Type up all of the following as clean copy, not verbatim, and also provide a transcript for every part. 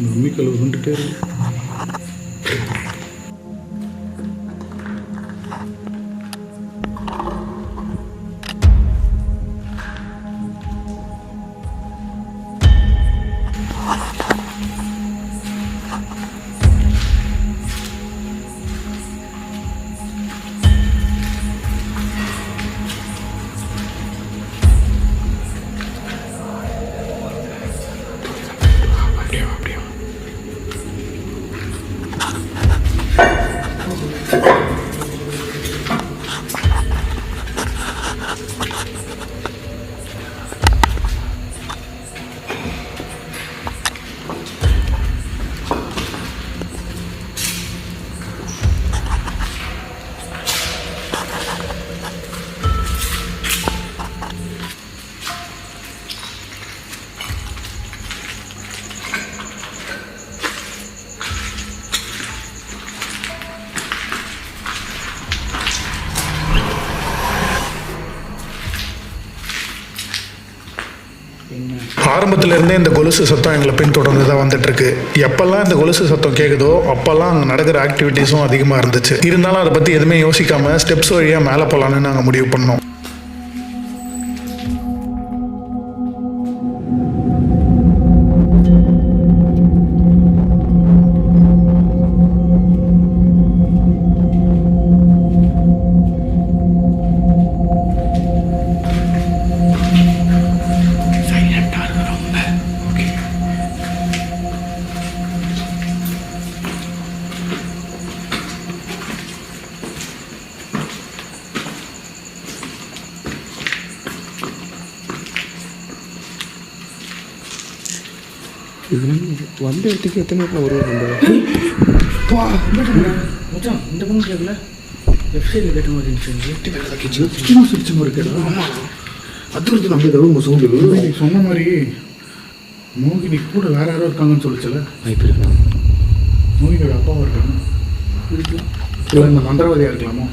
மம்மிக்கல் வந்துட்டே இருக்கு. ஆரம்பத்திலேருந்தே இந்த கொலுசு சத்தம் எங்களை பின்தொடர்ந்து தான் வந்துட்டுருக்கு. எப்போல்லாம் இந்த கொலுசு சத்தம் கேட்குதோ அப்போல்லாம் அங்கே நடக்கிற ஆக்டிவிட்டீஸும் அதிகமாக இருந்துச்சு. இருந்தாலும் அதை பற்றி எதுவுமே யோசிக்காமல் ஸ்டெப்ஸ் வழியாக மேலே போகலான்னு நாங்கள் முடிவு பண்ணோம். வந்த இடத்துக்கு எத்தனை நேரத்தில் வருவாங்க? இந்த பொண்ணு கேட்கல, லெஃப்ட் சைடில் கேட்ட மாதிரி இருந்துச்சு. அது நம்ம ஏதாவது சவுண்டு நீ சொன்ன மாதிரி மோகினி கூட வேற யாரோ இருக்காங்கன்னு சொல்லிச்சல. வாய்ப்பு இருக்கா? மோகினியோட அப்பாவும் இருக்காங்க. இல்லை இந்த மந்திரவாதியாக இருக்கலாமோ?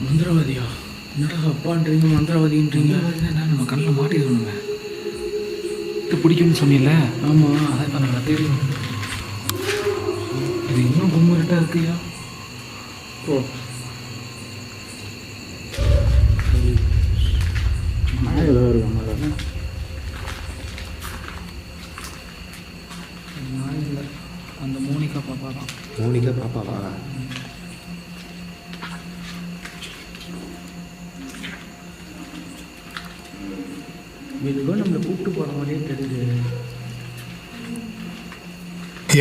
மந்திரவாதியா? என்னடா அப்பான்றீங்க மந்திரவாதின்றீங்க? நம்ம கண்ணில் மாட்டிக்கணுங்க. பிடிக்கும்னு சொன்னீங்கல்ல? ஆமாம், அதை இப்போ நல்லா தெரியும். இது இன்னும் கும்மரிட்டாக இருக்குயா? ஓ ஏதாவது இருக்காங்க. இல்லை, அந்த மோனிகா பாப்பா தான். மோனிகா பாப்பாவா? இதுவும் நம்மளை கூப்பிட்டு போகிற மாதிரியே தெரியுது.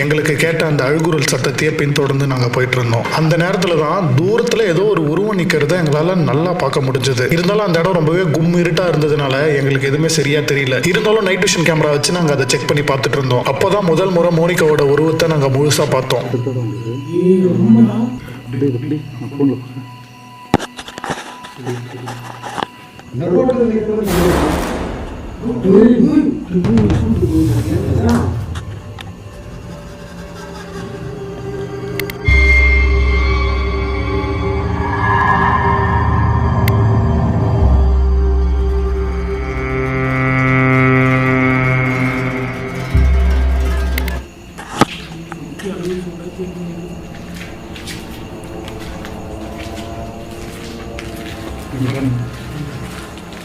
எங்களுக்கு கேட்ட அந்த அழுகுரல் சத்தத்தையே பின்தொடர்ந்து நாங்கள் போயிட்டு இருந்தோம். அந்த நேரத்தில் தான் தூரத்தில் ஏதோ ஒரு உருவம் நிற்கிறத எங்களால் நல்லா பார்க்க முடிஞ்சது. இருந்தாலும் அந்த இடம் ரொம்பவே இருட்டாக இருந்ததுனால எங்களுக்கு எதுவுமே சரியாக தெரியல. இருந்தாலும் நைட் விஷன் கேமரா வச்சு நாங்கள் அதை செக் பண்ணி பார்த்துட்டு இருந்தோம். அப்போ தான் முதல் முறை மோனிகாவோட உருவத்தை நாங்கள் முழுசாக பார்த்தோம்.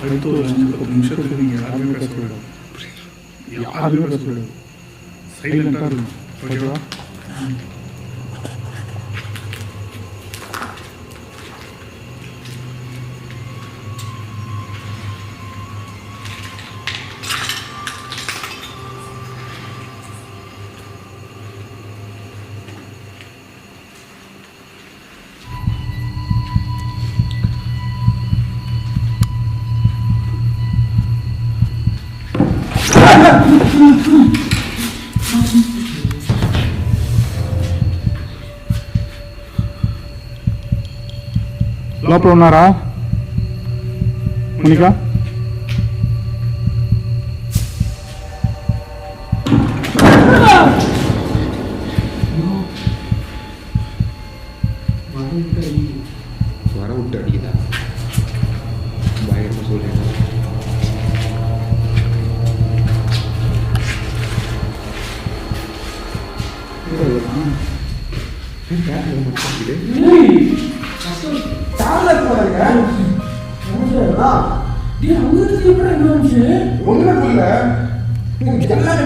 அடுத்து ஒரு 10 நிமிஷத்துக்கு நீங்கள் யாருமே பேச விடும். யாருமே பேச விடும். சைலண்டாக இருக்கும். ஓகேவா? లోపల ఉన్నారా మోనికా? வர விட்டு அடிக்குதா? யாரில் போறாங்க அவங்களுக்கு எப்படி என்ன வந்துச்சு? ஒண்ணுமே புரியல. எல்லாமே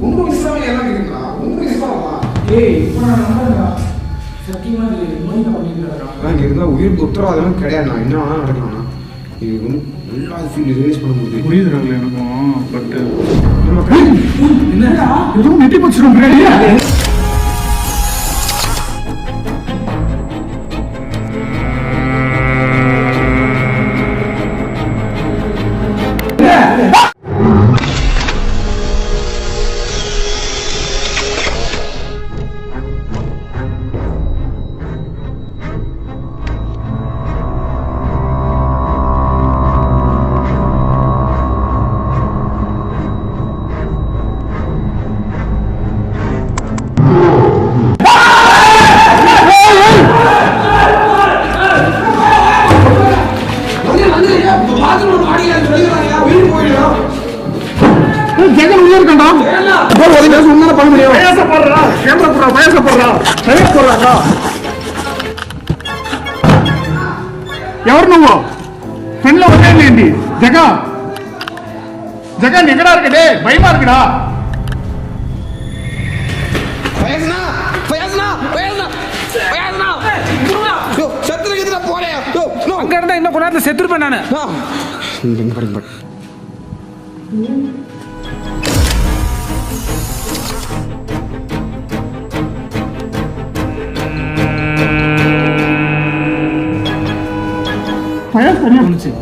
உங்களுக்கு இஸ்லாமில் எல்லாம் இருக்குங்களா? உங்களுக்கு இஸ்லாமா? இப்போ நான் நம்புறேன். சத்தியமா இது மோனிகா பண்ணிருக்காங்க. இங்கே இருந்தால் உயிருக்கு உத்தரவாதம் கிடையாதுண்ணா. என்ன வேணால் நடக்கணும்ண்ணா. இது வந்து நல்லா ஃபீல் ரிலீஸ் பண்ண முடியுது. புரியுதுறாங்களே எனக்கும். பட் என்னடா எதுவும் நெட்டி பச்சிடும் பின்னாடி. ఎవరు నువ్వు ఫ్రెండ్లో వదిలేండి జగ జగన్ ఎక్కడా இருக்கடே பயமா இருக்குடா பயசனா பயசனா பயசனா பயசனா யோ சத்துரு எதுல போறே யோ நோ அங்க இருந்தா இன்னும் கொஞ்ச நேரத்துல செத்துருப்பேன் நானு. இங்க பாருங்க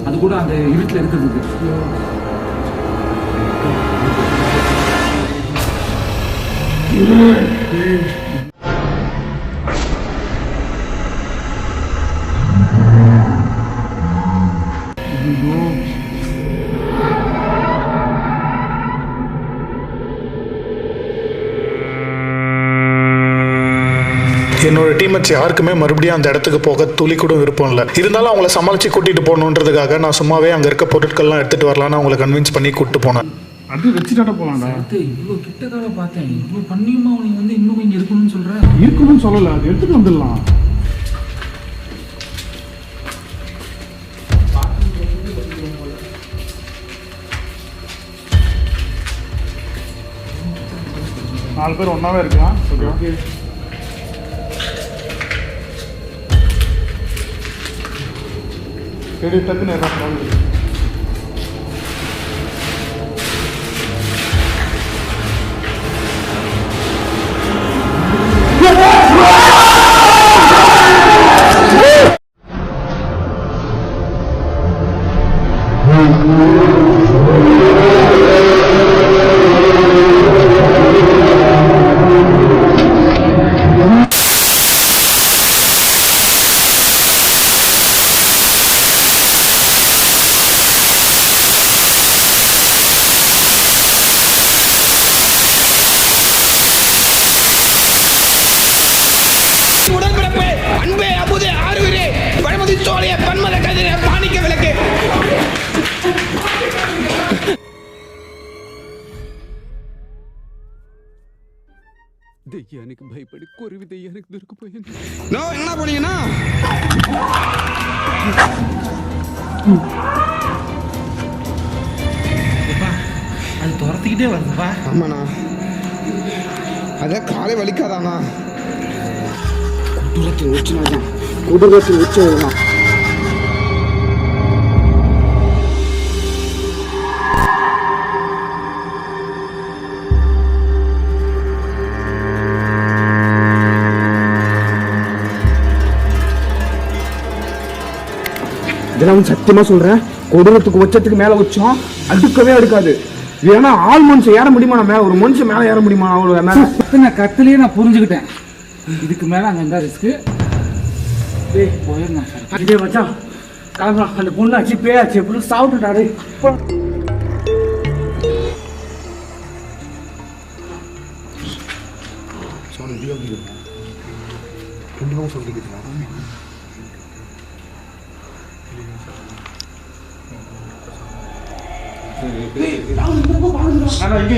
அது கூட அந்த இருட்டுல இருக்கிறதுக்கு என்னோட டீம்மேட்ஸ் யாருக்குமே மறுபடியும் அந்த இடத்துக்கு போக துளி கூட விருப்பம் இல்லை. இருந்தாலும் அவங்கள சமாளித்து கூட்டிகிட்டு போகணுன்றதுக்காக நான் சும்மாவே அங்கே இருக்க பொருட்கள்லாம் எடுத்துகிட்டு வரலான்னு அவங்களை கன்வின்ஸ் பண்ணி கூப்பிட்டு போனேன். அது வச்சுட்டாட்ட போகலாம்டா. இவ்வளோ கிட்டக்கால பார்த்தேன். இவ்வளோ பண்ணியுமா அவனுக்கு வந்து இன்னும் இங்கே இருக்கணும்னு சொல்கிறேன். இருக்கணும்னு சொல்லலை, அது எடுத்துகிட்டு வந்துடலாம். நாலு பேர் ஒன்றாவே இருக்கலாம். ஓகே சரி டக்குன்னு என்ன உடன்பிறப்பே அன்பே அமுதே ஆறுவிரே பழமதி சோழிய பன்மத கதிரே மாணிக்க விளக்கு దెయ్యానికి భయపడి కొరివి దెయ్యానికి దొరికిపోయింది. நோ என்ன பண்ணீங்கன்னா அது துரத்திக்கிட்டே வருதுப்பா. ஆமாண்ணா அதான் காலை வலிக்காதாண்ணா குடும்பத்தில் உச்சினாதான் குடும்பத்தில் உச்சி வருமா இதெல்லாம் சத்தியமா சொல்றேன். கொடூரத்துக்கு உச்சத்துக்கு மேல உச்சம் அடுக்கவே அடுக்காது. ஏன்னா ஆள் மனுஷன் ஏற முடியுமா? நம்ம ஒரு மனுஷன் மேல ஏற முடியுமா? அவ்வளோ மேல கத்துலயே நான் புரிஞ்சுக்கிட்டேன். இதுக்கு மேல அங்க இருந்தா ரிஸ்க்கு. போயிடணும் சார். இதே வச்சா கிளம்பலாம். அந்த பொண்ணு ஆச்சு பேயாச்சு எப்படி சாப்பிட்டுட்டாரு.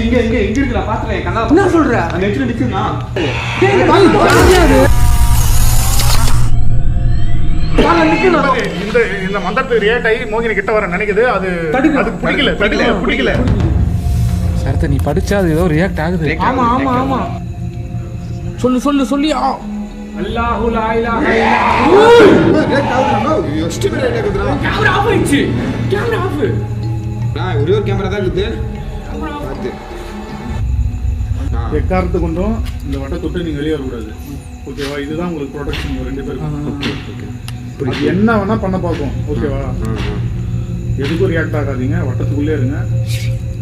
இங்க இருக்குடா பாத்துறேன். கண்ணா என்ன சொல்ற? அந்த நெட்ல நிக்குனா. இந்த இந்த மந்திரத்துக்கு ரியாக்ட் ஆகி மோகினி கிட்ட வர நினைக்குது. அது அதுக்கு பிடிக்கல. சரத்தை நீ படிச்சா அது ஏதோ ரியாக்ட் ஆகுது. ஆமா ஆமா ஆமா சொல்லி அல்லாஹு லா இலாஹ கேமரா ஆஃப் ஆயிடுச்சு. Camera off. ஒரே ஒரு கேமரா தான் இருக்குது. எக்காரத்து கொண்டும் இந்த வட்டத்தொட்டு நீங்க வெளியே வரக்கூடாது. ஓகேவா? இதுதான் உங்களுக்கு ப்ரொடெக்ஷன் உங்க 2 பேருக்கும். அது என்ன வேணா பண்ண பார்ப்போம். ஓகேவா? எதுக்கும் ரியாக்ட் ஆகாதீங்க. வட்டத்துக்குள்ளே இருங்க.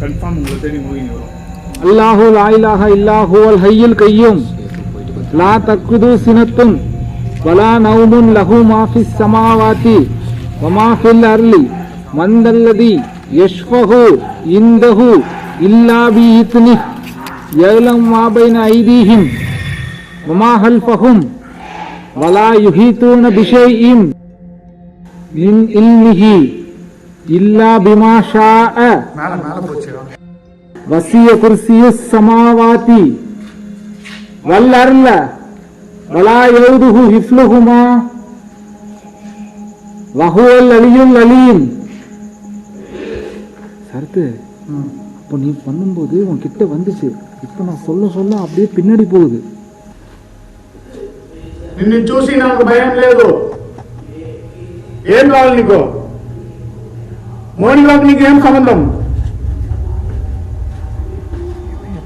கன்ஃபார்ம் உங்களை தேடி மோகினி வரும். அல்லாஹு லா இலாஹ இல்லா ஹுவல் ஹய்யுல் கய்யூம் லா தக்குது சினத்துன் வலா நௌமுன் லஹு மா ஃபிஸ் ஸமாவாதி வ மா ஃபில் அர்லி மன் தல்லதி யஷ்ஃபஹு இன்தஹு இல்லா பி இத்னி யஅலம் மா பைன ஐதீஹிம் வ மா ஹல்ஃபஹும் வலா யுஹீதூன பிஷைஇன் மின் இல்மிஹி இல்லா பிமா ஷாஅ மேல போச்சு. வசிய குர்சியு ஸமாவாதி வல் அர்ல வலா யௌதுஹு ஹிஃப்லுஹுமா வஹுவல் அலியுல் அலீம். சரத்து, அப்போ நீ பண்ணும்போது உன் கிட்ட வந்துச்சு. இப்போ நான் சொல்ல அப்படியே பின்னாடி போகுது. నిన్ను చూసి నాకు భయం లేదు. ఏం కావాలి నీకు? మోనిగాకు నీకు ఏం సంబంధం?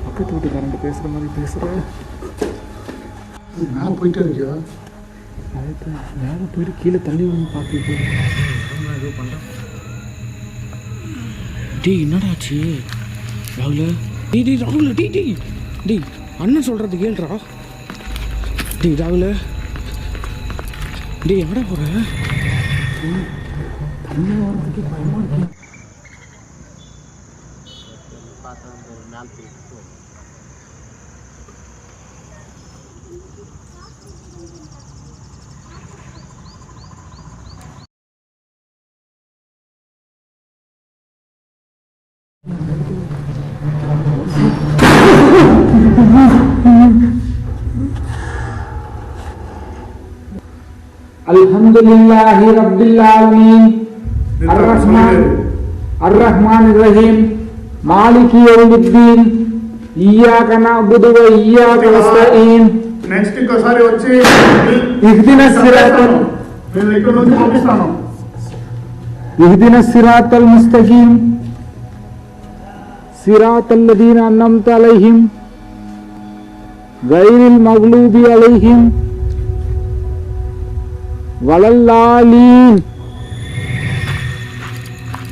பக்கத்து வீட்டுக்காரன் பேசுற மாதிரி பேசுற. மேலே போயிட்டே இருக்கியா? மேலே போயிட்டு கீழே தள்ளி வந்து பார்த்துட்டு டேய் என்னடா ஆச்சு ராகுல? டேய் ராகுல, டேய் அண்ணன் சொல்றது கேள்றா. டேய் ராகுல, டேய் எங்கடா போற? தண்ணி வரதுக்கு பயமா இருக்கு. அல்ஹம்துலில்லாஹி ரப்பில் ஆலமீன் அர்ரஹ்மானிர் ரஹீம் மாலிகி யௌமிddin இய்யாக நஅபுது வ இய்யாக நஸ்தஈன். నెక్స్ట్ ఇంకోసారి వచ్చి ఇహ్దినస్ సిరాతల్ నేను ఇక్కడ నుంచి పంపిస్తాను. ఇహ్దినస్ సిరాతల్ ముస్తకీం సిరాతల్ లదీన అన్అమ్త అలైహిం గైరిల్ మగ్లూబి అలైహిం வலல்லாலீன்.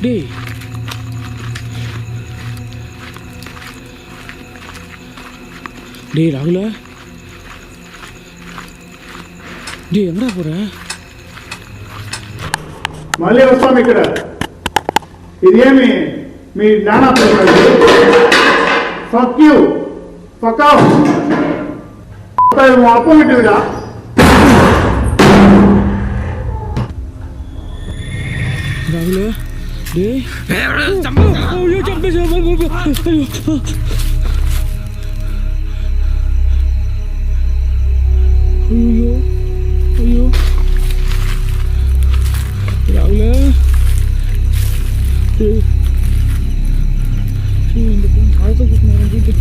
டேய் ராகுல, டேய் எங்கடா போற? మళ్ళీ వస్తాం ఇక్కడ. ఇదేమి మీ నానా ఫక్ యూ ఫక్ అపోజిట్గా ராகுல, டேய் ஐயோ ஜம்பே ஐயோ ராகுல, டேய் இந்த காலத்தை கூட்டு நடந்துட்டு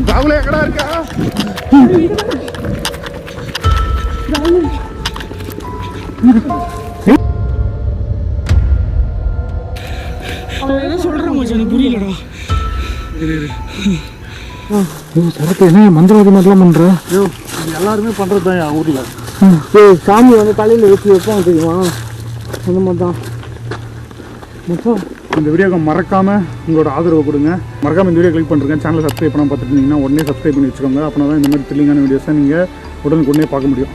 ராகுல எங்கடா இருக்கா? என்ன சொல்றேன் மச்சான், எனக்கு புரியலடா. சரத்து என்ன மந்திரவாதி மாதிரிலாம் பண்ற? எல்லாருமே பண்றது தான் ஊர்ல. சாமி வந்து தலையில வச்சு வைப்பாங்க தெரியுமா? அந்த மாதிரி தான் மச்சான். இந்த வீடியோக்கு மறக்காம உங்களோட ஆதரவு கொடுங்க. மறக்காம இந்த வீடியோ கிளிக் பண்ணுறேங்க. சேனலை சப்ஸ்கிரைப் பண்ணாமல் பார்த்துட்டு இருந்தீங்கன்னா உடனே சப்ஸ்கிரைப் பண்ணி வச்சுக்கோங்க. அப்படின்னா தான் இந்த மாதிரி த்ரில்லிங்கான வீடியோஸை நீங்கள் உடனுக்குடனே பார்க்க முடியும்.